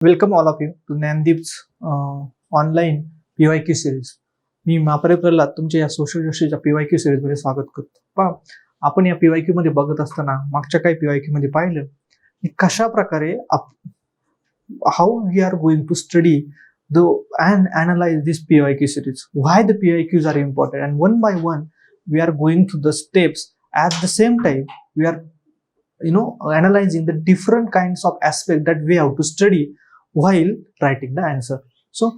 Welcome all of you to Dnyanadeep's online PYQ series. मी महापरे प्रल्हाद तुमच्या या सोशल जस्टिसच्या PYQ सिरीज मध्ये स्वागत करतो. पहा, आपण या PYQ मध्ये बघत असताना मागच्या काही PYQ मध्ये पाहिलं की कशा प्रकारे how we are going to study and analyze this PYQ series. Why the PYQs are important, and one by one we are going through the steps. At the same time, we are analyzing the different kinds of aspects that we have to study while writing the answer. So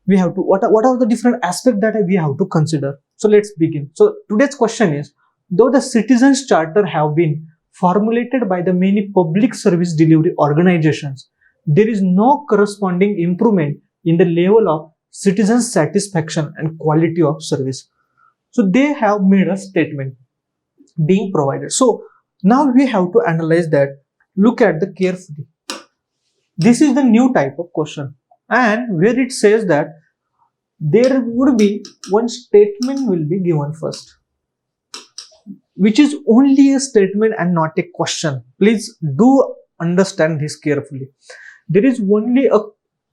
we have to what are the different aspects that we have to consider. So let's begin. So today's question is, though the citizens charter have been formulated by the many public service delivery organizations, there is no corresponding improvement in the level of citizens satisfaction and quality of service. So they have made a statement being provided. So now we have to analyze that. Look at the carefully. This is the new type of question, and where it says that there would be one statement will be given first, which is only a statement and not a question. Please do understand this carefully. There is only a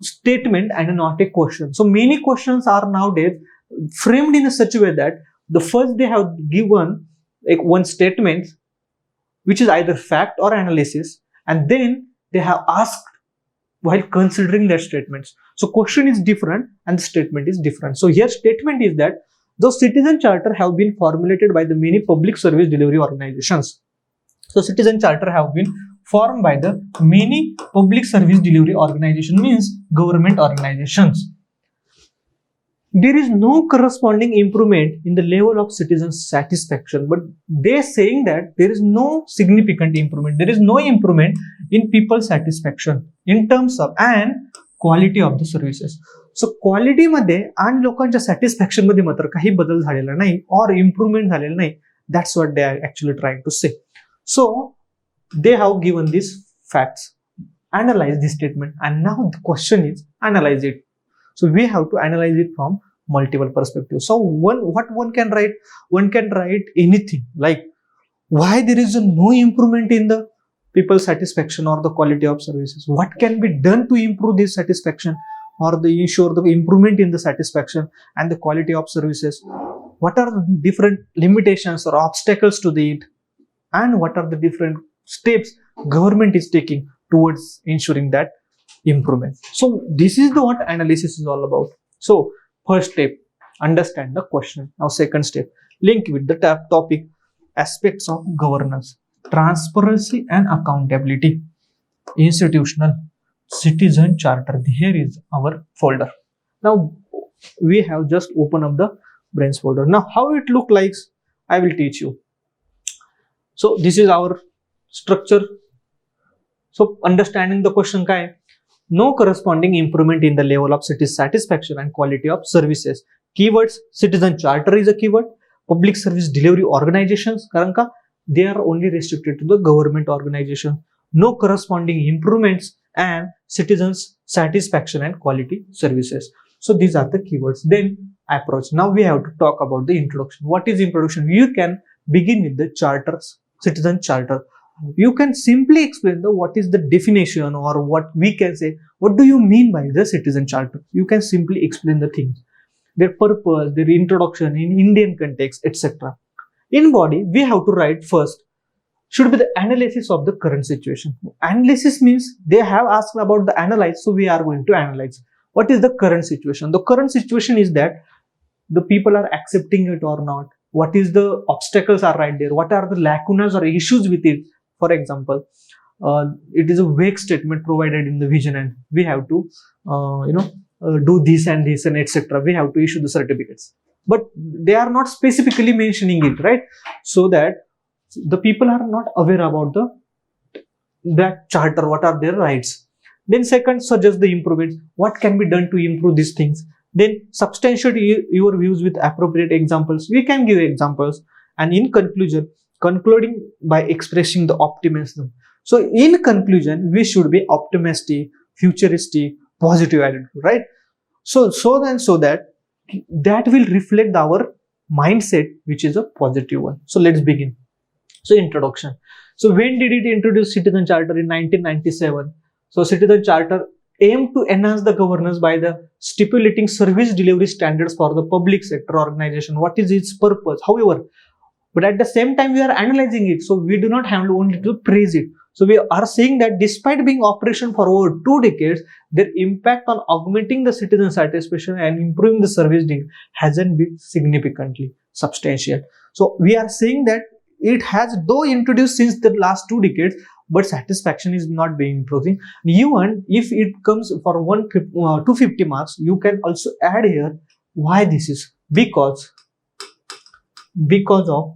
statement and not a question. So many questions are nowadays framed in such a way that the first they have given like one statement which is either fact or analysis, and then they have asked while considering their statements. So question is different and the statement is different. So here statement is that those citizen charter have been formulated by the many public service delivery organizations. So citizen charter have been formed by the many public service delivery organization, means government organizations. There is no corresponding improvement in the level of citizens satisfaction, but they saying that there is no significant improvement, there is no improvement in people satisfaction in terms of and quality of the services. So quality मध्ये आणि लोकांच्या satisfaction मध्ये मात्र काही बदल झालेला नाही or improvement झालेला नाही. That's what they are actually trying to say. So they have given these facts, analyze this statement, and now the question is analyze it. So we have to analyze it from multiple perspectives. So what one can write? One can write anything like why there is no improvement in the people satisfaction or the quality of services. What can be done to improve this satisfaction or the ensure the improvement in the satisfaction and the quality of services? What are the different limitations or obstacles to it? And what are the different steps government is taking towards ensuring that improvement? So this is the what analysis is all about. So first step, understand the question. Now second step, link with the topic aspects of governance, transparency and accountability, institutional, citizen charter. Here is our folder. Now we have just opened up the brains folder. Now how it look like, I will teach you. So this is our structure. So understanding the question kai, no corresponding improvement in the level of citizen satisfaction and quality of services. Keywords, citizen charter is a keyword. Public service delivery organizations, कारण का they are only restricted to the government organization. No corresponding improvements and citizens satisfaction and quality services. So these are the keywords. Then approach. Now we have to talk about the introduction. What is introduction? You can begin with the charters, citizen charter. You can simply explain what is the definition, or what we can say, what do you mean by the citizen charter? You can simply explain the things, their purpose, their introduction in Indian context, etc. In body, we have to write first should be the analysis of the current situation. Analysis means they have asked about the analyze, so we are going to analyze. What is the current situation? The current situation is that the people are accepting it or not. What is the obstacles are right there? What are the lacunas or issues with it? For example, it is a vague statement provided in the vision, and we have to do this and this and etc. We have to issue the certificates, but they are not specifically mentioning it, right? So that the people are not aware about that charter, what are their rights. Then second, suggest the improvements, what can be done to improve these things. Then substantiate your views with appropriate examples. We can give examples. And in conclusion, concluding by expressing the optimism. So in conclusion, we should be optimistic, futuristic, positive attitude, right? So that will reflect our mindset, which is a positive one. So let's begin. So introduction. So when did it introduce citizen charter? In 1997. So citizen charter aim to enhance the governance by the stipulating service delivery standards for the public sector organization. What is its purpose? However, but at the same time we are analyzing it, so we do not have only to praise it. So we are saying that despite being operation for over 2 decades, their impact on augmenting the citizen satisfaction and improving the service delivery hasn't been significantly substantial. So we are saying that it has though introduced since the last 2 decades, but satisfaction is not being improving. Even if it comes for 250 marks, you can also add here why this is, because of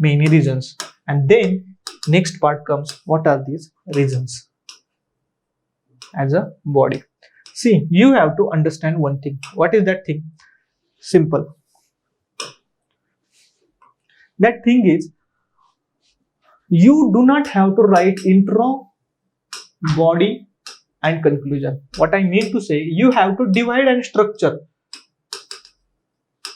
many reasons. And then next part comes, what are these reasons as a body. See, you have to understand one thing. What is that thing? Simple. That thing is, you do not have to write intro, body and conclusion. What I mean to say, you have to divide and structure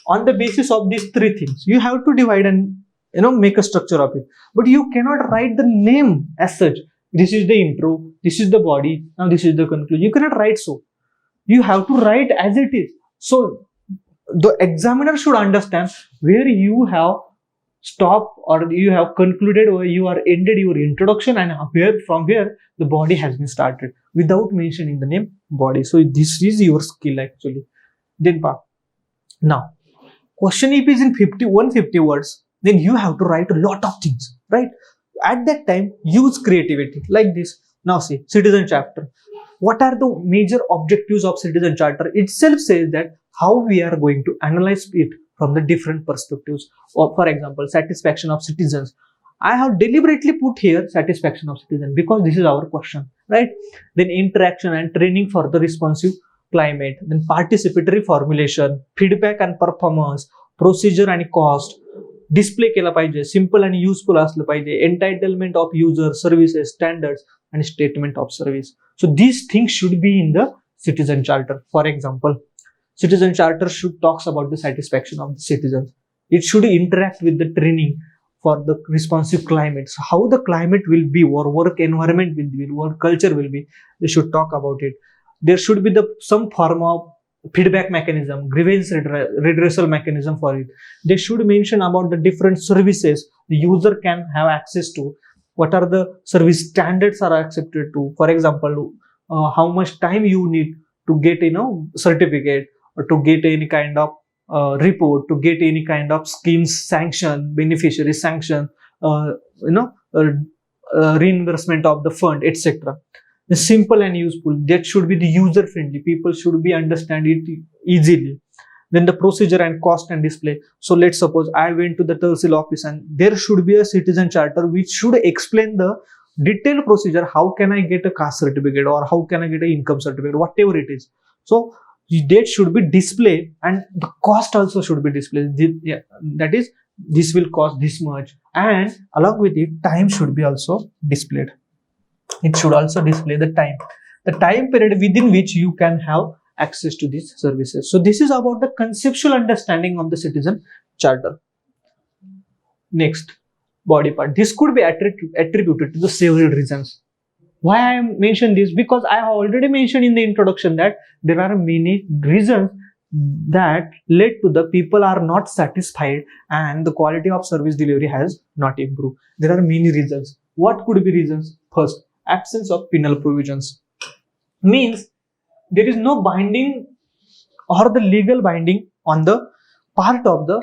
on the basis of these 3 things. You have to divide and make a structure of it, but you cannot write the name as such. This is the intro, this is the body, now this is the conclusion. You cannot write so. You have to write as it is. So the examiner should understand where you have stopped or you have concluded or you are ended your introduction, and from where the body has been started without mentioning the name body. So this is your skill actually. Then now question if is in 150 words, then you have to write a lot of things, right? At that time, use creativity like this. Now see, citizen chapter. What are the major objectives of citizen charter? Itself says that how we are going to analyze it from the different perspectives. Or for example, satisfaction of citizens. I have deliberately put here satisfaction of citizens because this is our question, right? Then interaction and training for the responsive climate. Then participatory formulation, feedback and performance, procedure and cost. Display केला पाहिजे, simple आणि useful असलं पाहिजे, एंटायटलमेंट of user, services, standards आणि statement of service. So these things should be in the citizen charter. For example, citizen charter should talks about the satisfaction of the citizens. It should interact with the training for the responsive climate. So how the climate will be, or work environment will be, work culture will be, they should talk about it. There should be some form of feedback mechanism, grievance redressal mechanism for it. They should mention about the different services the user can have access to. What are the service standards are accepted to? For example, how much time you need to get certificate, or to get any kind of report, to get any kind of schemes sanction, beneficiary sanction, reimbursement of the fund, etc. The simple and useful, that should be the user friendly, people should be understand it easily. Then the procedure and cost and display. So let's suppose I went to the Tehsil office and there should be a citizen charter which should explain the detailed procedure. How can I get a caste certificate, or how can I get an income certificate, whatever it is. So that should be displayed, and the cost also should be displayed. That is, this will cost this much, and along with it time should be also displayed. It should also display the time period within which you can have access to these services. So this is about the conceptual understanding of the citizen charter. Next, body part. This could be attributed to the several reasons. Why I mention this? Because I have already mentioned in the introduction that there are many reasons that led to the people are not satisfied and the quality of service delivery has not improved. There are many reasons. What could be reasons? First, absence of penal provisions. Means there is no binding or the legal binding on the part of the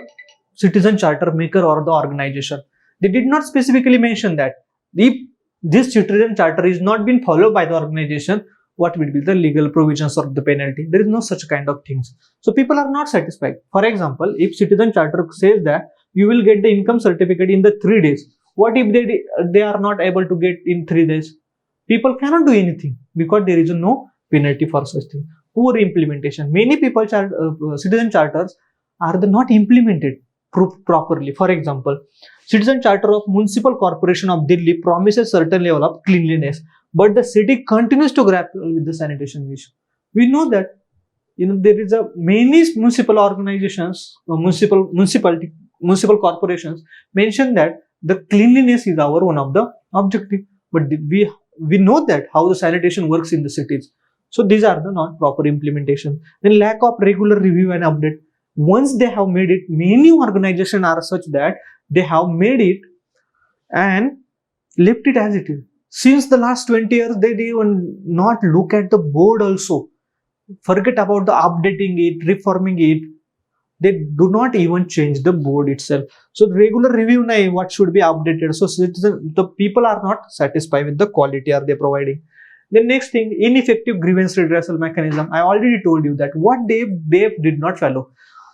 citizen charter maker or the organization. They did not specifically mention that if this citizen charter is not being followed by the organization, what will be the legal provisions or the penalty. There is no such kind of things. So people are not satisfied. For example, if citizen charter says that you will get the income certificate in the 3 days, what if they are not able to get in 3 days? People cannot do anything because there is no penalty for such thing. Poor implementation. Many people citizen charters are not implemented properly. For example, citizen charter of Municipal Corporation of Delhi promises certain level of cleanliness, but the city continues to grapple with the sanitation issue. We know that there is many municipal organizations, municipal corporations mention that the cleanliness is one of the objective, but we know that how the sanitation works in the cities. So these are the not proper implementation. Then lack of regular review and update. Once they have made it, many organizations are such that they have made it and left it as it is. Since the last 20 years, they even not look at the board also. Forget about the updating it, reforming it. They do not even change the board itself. So regular review now, what should be updated. So the people are not satisfied with the quality are they providing. The next thing, ineffective grievance redressal mechanism. I already told you that what they did not follow.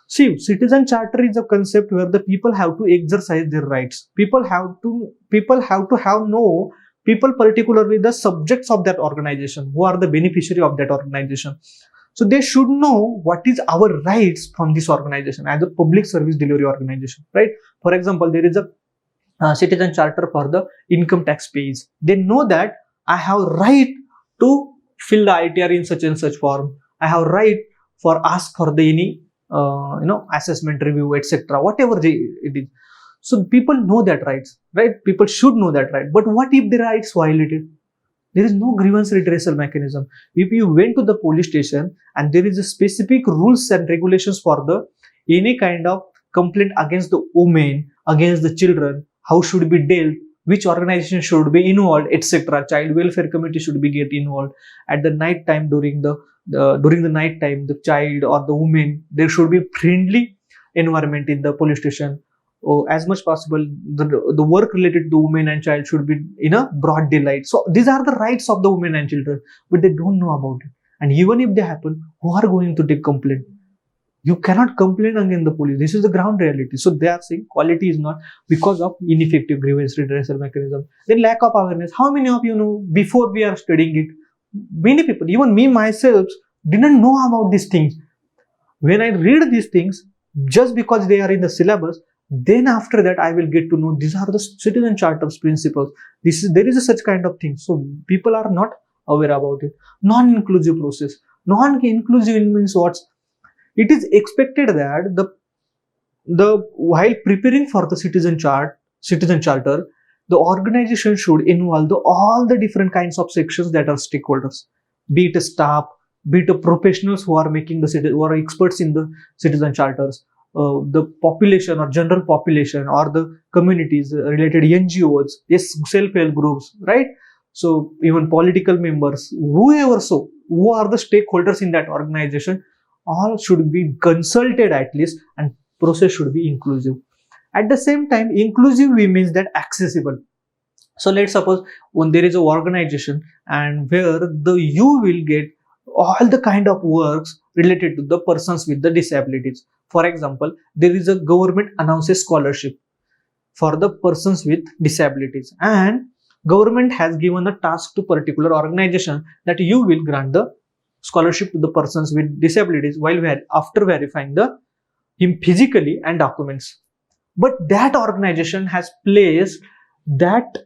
See, citizen charter is a concept where the people have to exercise their rights. People have to have no people, particularly the subjects of that organization, who are the beneficiary of that organization. So they should know what is our rights from this organization as a public service delivery organization, right? For example, there is a citizen charter for the income tax pays. They know that I have right to fill the ITR in such and such form. I have right for ask for the any assessment review, etc. Whatever it is. So people know that rights, right? People should know that right. But what if the rights violated? There is no grievance redressal mechanism. If you went to the police station and there is a specific rules and regulations for the any kind of complaint against the women, against the children, how should be dealt, which organization should be involved, etc. Child welfare committee should be get involved. At the night time, during the night time, the child or the woman, there should be friendly environment in the police station. As much possible, the work related to women and child should be in a broad daylight. So these are the rights of the women and children, but they don't know about it. And even if they happen, who are going to take complaint? You cannot complain against the police. This is the ground reality. So they are saying quality is not because of ineffective grievance redressal mechanism. Then lack of awareness. How many of you know before we are studying it? Many people, even me myself, didn't know about these things. When I read these things, just because they are in the syllabus, then after that I will get to know these are the citizen charters principles. There is a such kind of thing. So people are not aware about it. Non-inclusive process. Non-inclusive means what? It is expected that while preparing for the citizen charter, the organization should involve all the different kinds of sections that are stakeholders, be it a staff, be it a professionals who are making who are experts in the citizen charters, the population or general population or the communities related NGOs, yes, self-help groups, right? So even political members, whoever who are the stakeholders in that organization, all should be consulted at least, and process should be inclusive. At the same time, inclusive means that accessible. So let's suppose when there is an organization and where you will get all the kind of works related to the persons with the disabilities. For example, there is a government announces scholarship for the persons with disabilities, and government has given a task to particular organization that you will grant the scholarship to the persons with disabilities after verifying him physically and documents. But that organization has placed that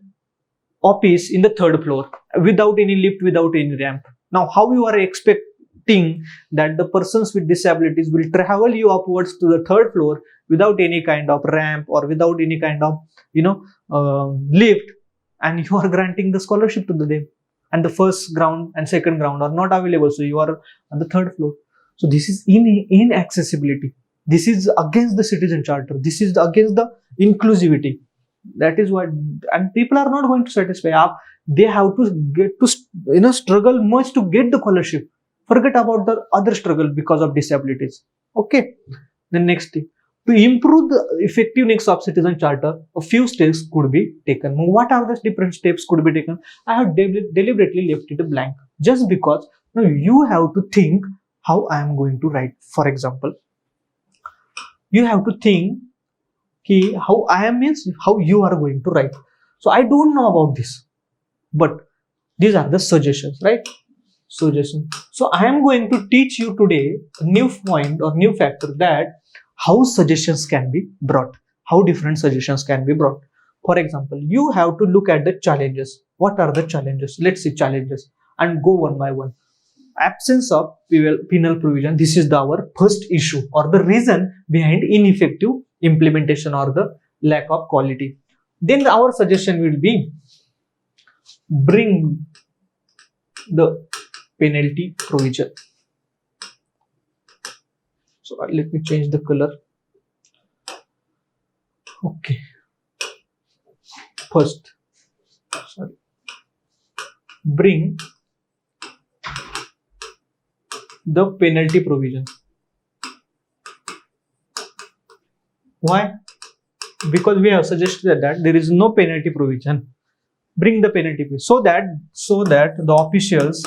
office in the third floor without any lift, without any ramp. Now, how you are expecting that the persons with disabilities will travel you upwards to the third floor without any kind of ramp or without any kind of lift, and you are granting the scholarship to them, and the first ground and second ground are not available, so you are on the third floor. So this is inaccessibility. This is against the citizen charter. This is against the inclusivity. That is what, and people are not going to satisfy. They have to get to struggle much to get the scholarship. Forget about the other struggle because of disabilities. Okay. The next thing, to improve the effectiveness of citizen charter, a few steps could be taken. What are the different steps could be taken? I have deliberately left it blank just because you have to think how I am going to write. For example, you have to think how I am means how you are going to write. So I don't know about this, but these are the suggestions, right? Suggestion. So I am going to teach you today a new point or new factor that how suggestions can be brought, how different suggestions can be brought. For example, you have to look at the challenges. What are the challenges? Let's see challenges and go one by one. Absence of penal provision. This is our first issue or the reason behind ineffective implementation or the lack of quality. Then our suggestion will be bring the penalty provision. So let me change the color. Okay. First, bring the penalty provision. Why? Because we have suggested that there is no penalty provision. Bring the penalty so that the officials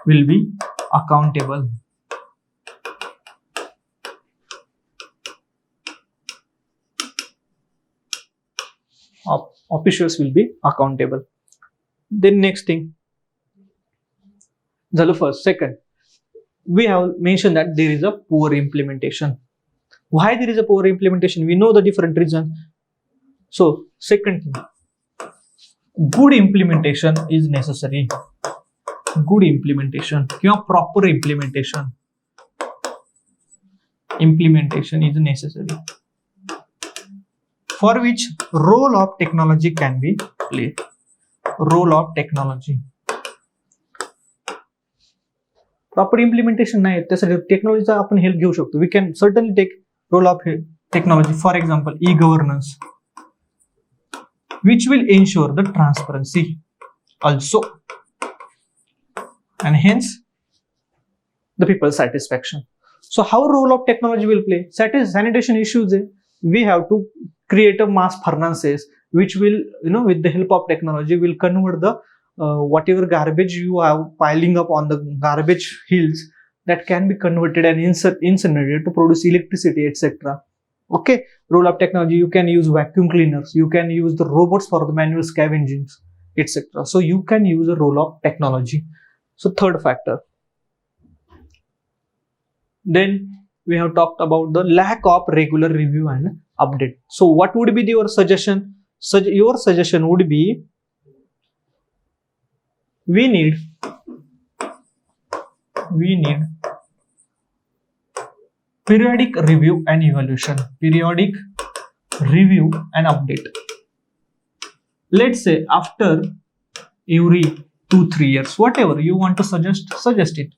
will be accountable. Officials will be accountable. Then next thing, the first. Second, we have mentioned that there is a poor implementation. Why there is a poor implementation? We know the different reasons. So second thing, good implementation is necessary. Good implementation, proper implementation. Implementation is necessary. For which role of technology can be played. Role of technology. Proper implementation नाही त्यासाठी टेक्नॉलॉजीचा आपण help घेऊ शकतो. We can certainly take role of technology. For example, e-governance, which will ensure the transparency also, and hence the people's satisfaction. So how role of technology will play? Sanitation issues, we have to create a mass furnaces which will, with the help of technology, will convert the whatever garbage you have piling up on the garbage hills, that can be converted and incinerated to produce electricity, etc. Okay, role of technology, you can use vacuum cleaners, you can use the robots for the manual scavenging, etc. So you can use a role of technology. So third factor. Then we have talked about the lack of regular review and update. So what would be your suggestion? Your suggestion would be, we need periodic review and evaluation. Periodic review and update. Let's say after every 2-3 years, whatever you want to suggest it.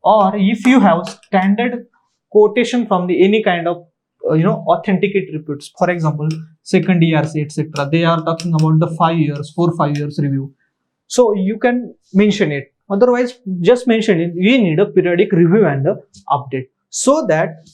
Or if you have standard quotation from the any kind of authenticate reports, for example second ERC, etc., they are talking about the 4-5 years review. So you can mention it. Otherwise, just mention it. We need a periodic review and a update. So that,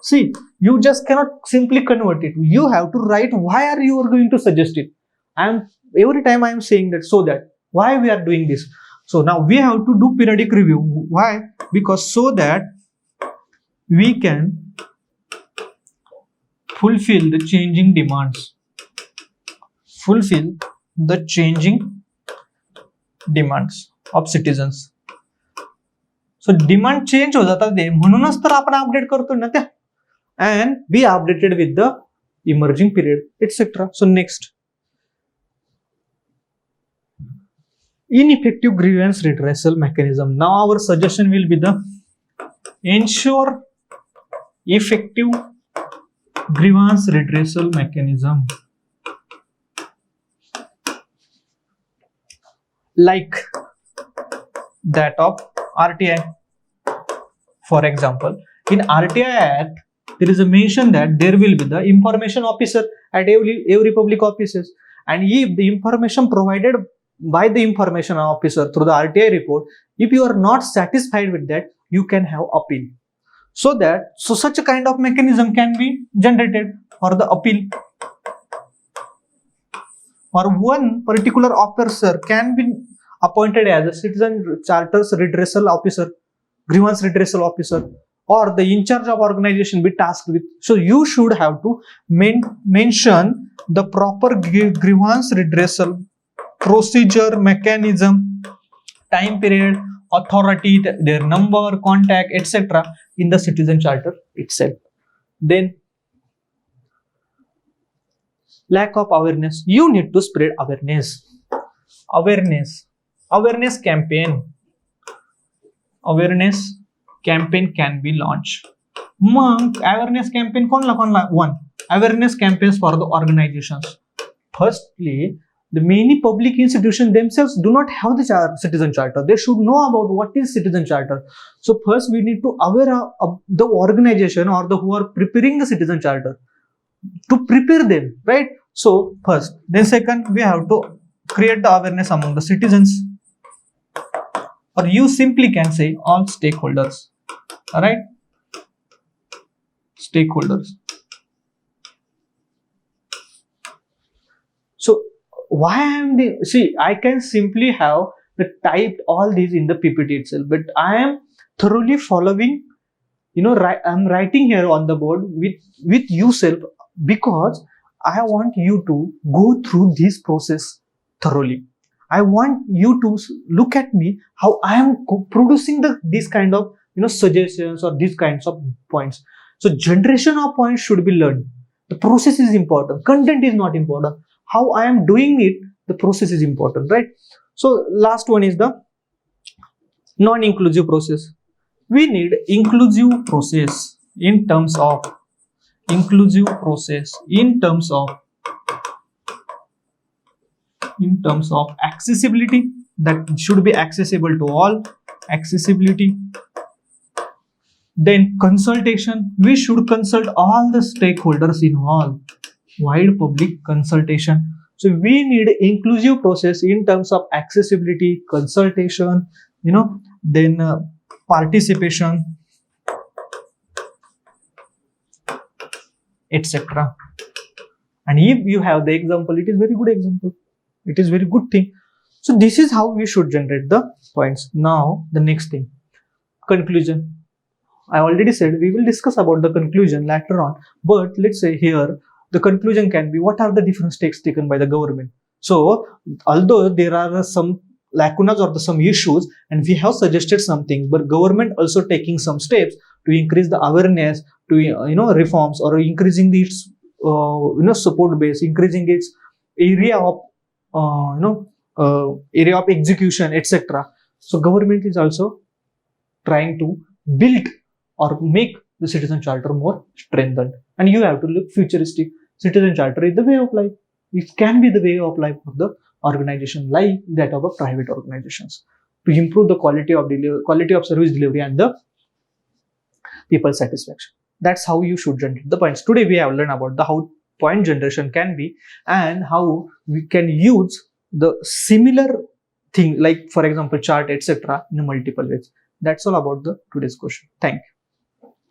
see, you just cannot simply convert it. You have to write why are you going to suggest it. Every time I am saying that, so that why we are doing this. So now we have to do periodic review. Why? Because so that we can fulfill the changing demands. Fulfill the changing demands of citizens. So demand change हो जातात ते, म्हणूनच तर आपण update करतो ना त्या, and be updated with the emerging period, etc. So next, ineffective grievance redressal mechanism. Now our suggestion will be the ensure effective grievance redressal mechanism, like that of RTI. For example, in RTI Act, there is a mention that there will be the information officer at every public offices, and if the information provided by the information officer through the RTI report, if you are not satisfied with that, you can have appeal. So such a kind of mechanism can be generated for the appeal. Or one particular officer can be appointed as a citizen charters redressal officer, grievance redressal officer, or the in charge of organization be tasked with. So you should have to mention the proper grievance redressal procedure, mechanism, time period, authority, their number, contact, etc. in the citizen charter itself. Then lack of awareness. You need to spread awareness. Awareness campaign. Awareness campaign can be launched. Awareness campaign one. Awareness campaigns for the organizations. Firstly, The many public institutions themselves do not have the citizen charter. They should know about what is citizen charter. So first we need to aware of the organization or the who are preparing the citizen charter, to prepare them, right? So first, then second, we have to create the awareness among the citizens, or you simply can say all stakeholders. All right, stakeholders. So why am the, see, I can simply have the typed all these in the PPT itself, but I am thoroughly following, I'm writing here on the board with yourself, because I want you to go through this process thoroughly. I want you to look at me how I am producing this kind of suggestions or these kinds of points. So generation of points should be learned. The process is important. Content is not important. How I am doing it, the process is important, right? So last one is the non-inclusive process. We need inclusive process in terms of accessibility. That should be accessible to all. Accessibility. Then consultation. We should consult all the stakeholders involved. Wide public consultation. So we need inclusive process in terms of accessibility, consultation, then participation, etc. And if you have the example, it is very good example. It is very good thing. So this is how we should generate the points. Now the next thing, conclusion. I already said we will discuss about the conclusion later on, but let's say here the conclusion can be what are the different steps taken by the government. So although there are some lacunas or some issues and we have suggested something, but government also taking some steps to increase the awareness, to reforms, or increasing its support base, increasing its area of area of execution, etc. So government is also trying to build or make the citizen charter more strengthened. And you have to look futuristic. Citizen charter is the way of life. It can be the way of life of the organization like that of a private organizations, to improve the quality of service delivery and the people satisfaction. That's how you should generate the points. Today we have learned about the how point generation can be and how we can use the similar thing like, for example, chart, etc. in multiple ways. That's all about the today's question. Thank you.